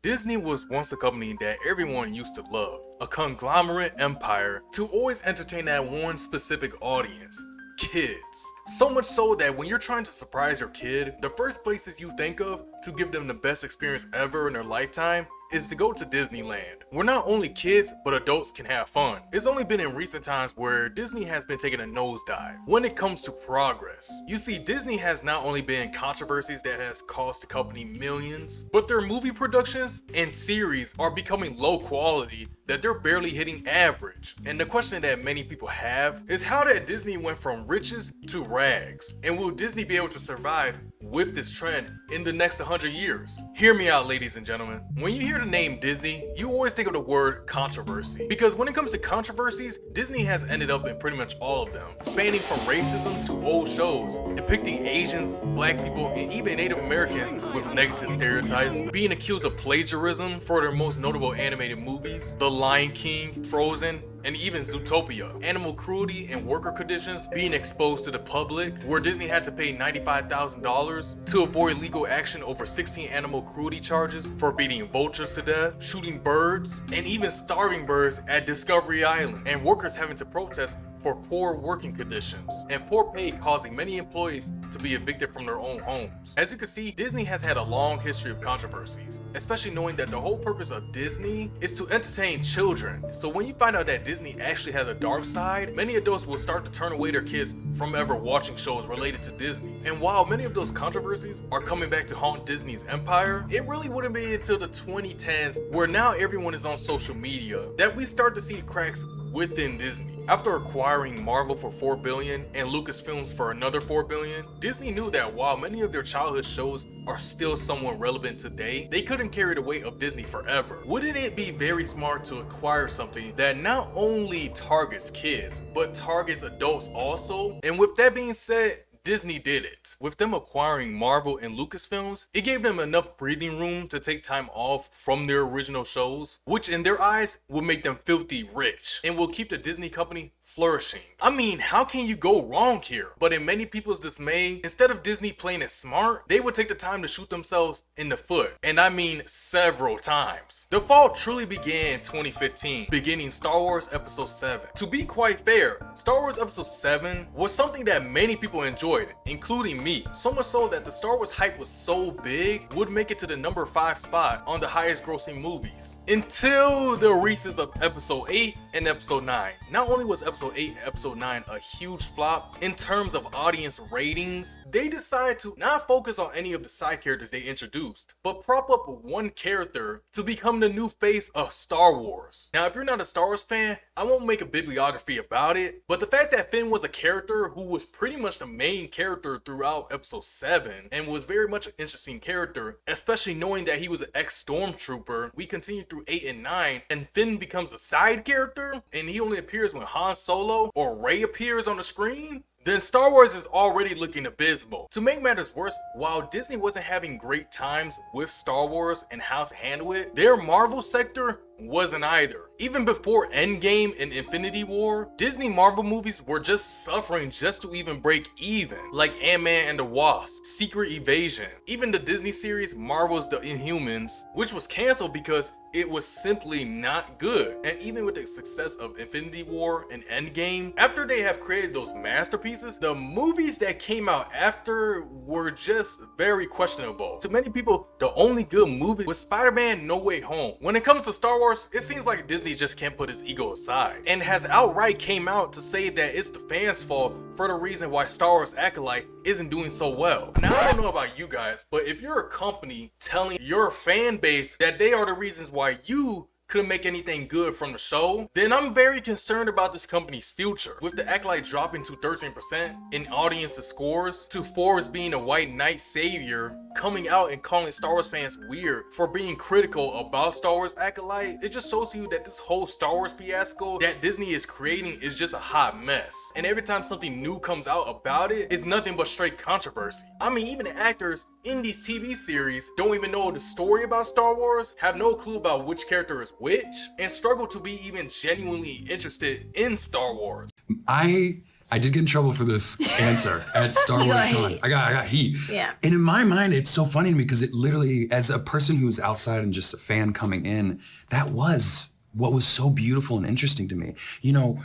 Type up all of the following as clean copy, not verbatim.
Disney was once a company that everyone used to love, a conglomerate empire to always entertain that one specific audience. Kids. So much so that when you're trying to surprise your kid, the first places you think of to give them the best experience ever in their lifetime is to go to Disneyland, where not only kids but adults can have fun. It's only been in recent times where Disney has been taking a nosedive when it comes to progress. You see, Disney has not only been controversies that has cost the company millions, but their movie productions and series are becoming low quality that they're barely hitting average. And the question that many people have is how did Disney went from riches to rags? And will Disney be able to survive with this trend in the next 100 years? Hear me out, ladies and gentlemen. When you hear the name Disney, you always think of the word controversy. Because when it comes to controversies, Disney has ended up in pretty much all of them, spanning from racism to old shows, depicting Asians, black people, and even Native Americans with negative stereotypes, being accused of plagiarism for their most notable animated movies, The Lion King, Frozen, and even Zootopia. Animal cruelty and worker conditions being exposed to the public, where Disney had to pay $95,000 to avoid legal action over 16 animal cruelty charges for beating vultures to death, shooting birds, and even starving birds at Discovery Island, and workers having to protest for poor working conditions and poor pay, causing many employees to be evicted from their own homes. As you can see, Disney has had a long history of controversies, especially knowing that the whole purpose of Disney is to entertain children. So when you find out that Disney actually has a dark side, many adults will start to turn away their kids from ever watching shows related to Disney. And while many of those controversies are coming back to haunt Disney's empire, it really wouldn't be until the 2010s, where now everyone is on social media, that we start to see cracks within Disney. After acquiring Marvel for $4 billion and Lucasfilms for another $4 billion, Disney knew that while many of their childhood shows are still somewhat relevant today, they couldn't carry the weight of Disney forever. Wouldn't it be very smart to acquire something that not only targets kids, but targets adults also? And with that being said, Disney did it. With them acquiring Marvel and Lucasfilms, it gave them enough breathing room to take time off from their original shows, which in their eyes will make them filthy rich and will keep the Disney company flourishing. I mean, how can you go wrong here? But in many people's dismay, instead of Disney playing it smart, they would take the time to shoot themselves in the foot. And I mean several times. The fall truly began in 2015, beginning Star Wars Episode 7. To be quite fair, Star Wars Episode 7 was something that many people enjoyed, including me. So much so that the Star Wars hype was so big, would make it to the number 5 spot on the highest grossing movies. Until the releases of Episode 8 and Episode 9. Not only was Episode 8 and Episode 9 a huge flop in terms of audience ratings, they decided to not focus on any of the side characters they introduced, but prop up one character to become the new face of Star Wars. Now, if you're not a Star Wars fan, I won't make a bibliography about it, but the fact that Finn was a character who was pretty much the main character throughout Episode 7 and was very much an interesting character, especially knowing that he was an ex-stormtrooper, we continue through 8 and 9, and Finn becomes a side character, and he only appears when Han Solo or Rey appears on the screen, then Star Wars is already looking abysmal. To make matters worse, while Disney wasn't having great times with Star Wars and how to handle it, their Marvel sector wasn't either. Even before Endgame and Infinity War, Disney Marvel movies were just suffering just to even break even, like Ant-Man and the Wasp, Secret Invasion, even the Disney series Marvel's The Inhumans, which was canceled because it was simply not good. And even with the success of Infinity War and Endgame, after they have created those masterpieces, the movies that came out after were just very questionable. To many people, the only good movie was Spider-Man No Way Home. When it comes to Star Wars, it seems like Disney just can't put his ego aside, and has outright came out to say that it's the fans' fault for the reason why Star Wars Acolyte isn't doing so well. Now, I don't know about you guys, but if you're a company telling your fan base that they are the reasons why you couldn't make anything good from the show, then I'm very concerned about this company's future. With the Acolyte dropping to 13% in audience scores, to Forbes being a white knight savior, coming out and calling Star Wars fans weird for being critical about Star Wars Acolyte, it just shows you that this whole Star Wars fiasco that Disney is creating is just a hot mess. And every time something new comes out about it, it's nothing but straight controversy. I mean, even the actors in these TV series don't even know the story about Star Wars, have no clue about which character is which, and struggle to be even genuinely interested in Star Wars. I I did get in trouble for this answer at Star Wars Con. I got heat. Yeah. And in my mind, it's so funny to me because it literally, as a person who's outside and just a fan coming in, that was what was so beautiful and interesting to me. You know,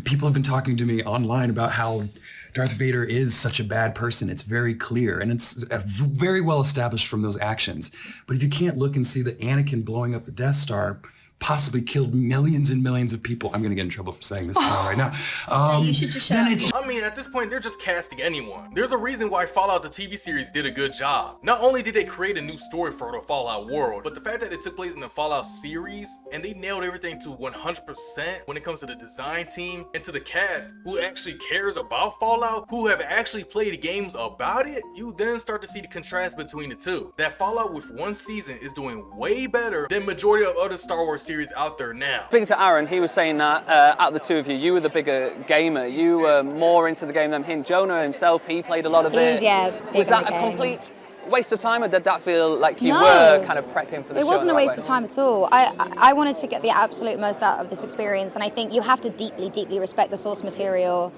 people have been talking to me online about how Darth Vader is such a bad person. It's very clear, and it's very well established from those actions. But if you can't look and see that Anakin blowing up the Death Star possibly killed millions and millions of people. I'm gonna get in trouble for saying this right now. You should just shut up. I mean, at this point, they're just casting anyone. There's a reason why Fallout the TV series did a good job. Not only did they create a new story for the Fallout world, but the fact that it took place in the Fallout series, and they nailed everything to 100% when it comes to the design team and to the cast who actually cares about Fallout, who have actually played games about it, you then start to see the contrast between the two. That Fallout with one season is doing way better than majority of other Star Wars series out there now. Speaking to Aaron, he was saying that out of the two of you, you were the bigger gamer. You were more into the game than him. Jonah himself, he played a lot of it. Was that a complete waste of time, or did that feel like you were kind of prepping for the show? It wasn't a waste of time at all. I wanted to get the absolute most out of this experience, and I think you have to deeply, deeply respect the source material,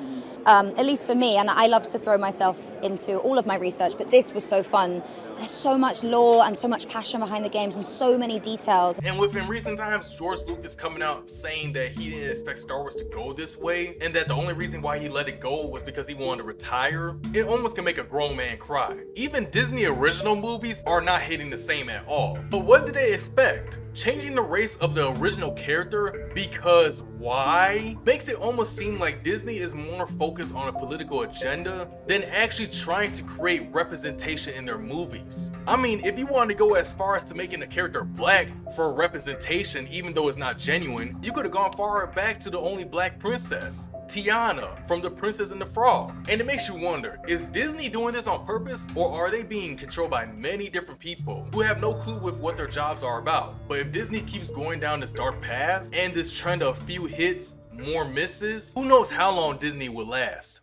at least for me, and I love to throw myself into all of my research, but this was so fun. There's so much lore and so much passion behind the games and so many details. And within recent times, George Lucas coming out saying that he didn't expect Star Wars to go this way, and that the only reason why he let it go was because he wanted to retire, it almost can make a grown man cry. Even Disney original movies are not hitting the same at all. But what did they expect? Changing the race of the original character because why? Makes it almost seem like Disney is more focused on a political agenda than actually trying to create representation in their movies. I mean, if you want to go as far as to making a character black for representation, even though it's not genuine, you could have gone far back to the only black princess, Tiana from The Princess and the Frog. And it makes you wonder, is Disney doing this on purpose, or are they being controlled by many different people who have no clue with what their jobs are about? But if Disney keeps going down this dark path and this trend of few hits, more misses, who knows how long Disney will last?